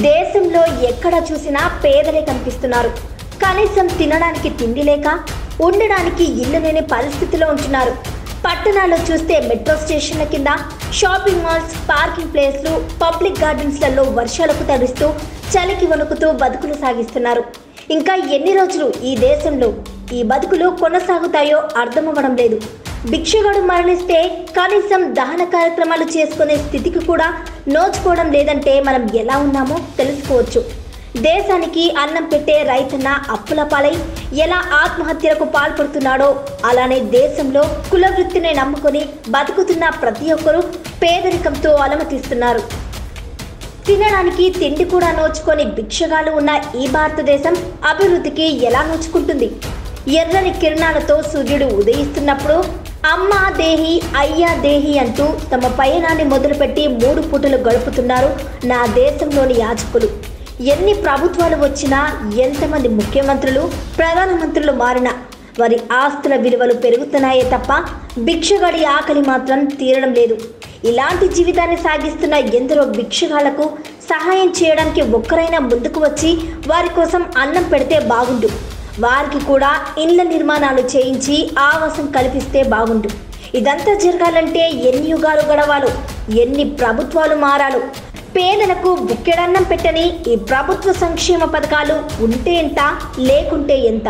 దేశంలో ఎక్కడ చూసినా పేదలే కనిపిస్తున్నారు. కనీసం తినడానికి తిండి లేక, ఉండడానికి ఇల్లు లేని పరిస్థితిలో ఉంటున్నారు. పట్టణాల్లో చూస్తే మెట్రో స్టేషన్ల కింద, షాపింగ్ మాల్స్, పార్కింగ్ ప్లేస్లు, పబ్లిక్ గార్డెన్స్లలో వర్షాలకు తడుస్తూ, చలికి వణుకుతూ బతుకులు సాగిస్తున్నారు. ఇంకా ఎన్ని రోజులు ఈ దేశంలో ఈ బతుకులు కొనసాగుతాయో అర్థమవ్వడం లేదు. భిక్షగాడు మరణిస్తే కనీసం దహన కార్యక్రమాలు చేసుకునే స్థితికి కూడా నోచుకోవడం లేదంటే మనం ఎలా ఉన్నామో తెలుసుకోవచ్చు. దేశానికి అన్నం పెట్టే రైతన్న అప్పుల పాలై ఎలా ఆత్మహత్యలకు పాల్పడుతున్నాడో, అలానే దేశంలో కుల వృత్తిని నమ్ముకొని బతుకుతున్న ప్రతి ఒక్కరూ పేదరికంతో అలమటిస్తున్నారు. తినడానికి తిండి కూడా నోచుకొని భిక్షగాలు ఉన్న ఈ భారతదేశం అభివృద్ధికి ఎలా నోచుకుంటుంది? ఎర్రని కిరణాలతో సూర్యుడు ఉదయిస్తున్నప్పుడు అమ్మా దేహి, అయ్యా దేహి అంటూ తమ పయనాన్ని మొదలుపెట్టి 3 పూటలు గడుపుతున్నారు నా దేశంలోని యాచకులు. ఎన్ని ప్రభుత్వాలు వచ్చినా, ఎంతమంది ముఖ్యమంత్రులు, ప్రధానమంత్రులు మారినా వారి ఆస్తుల విలువలు పెరుగుతున్నాయే తప్ప భిక్షగాడి ఆకలి మాత్రం తీరడం లేదు. ఇలాంటి జీవితాన్ని సాగిస్తున్న ఎందరో భిక్షగాళ్లకు సహాయం చేయడానికి ఒక్కరైనా ముందుకు వచ్చి వారి కోసం అన్నం పెడితే బాగుండు. వారికి కూడా ఇళ్ల నిర్మాణాలు చేయించి ఆవాసం కల్పిస్తే బాగుండు. ఇదంతా జరగాలంటే ఎన్ని యుగాలు గడవాలో, ఎన్ని ప్రభుత్వాలు మారాలో. పేదలకు బుక్కెడన్నం పెట్టని ఈ ప్రభుత్వ సంక్షేమ పథకాలు ఉంటే ఎంత, లేకుంటే ఎంత?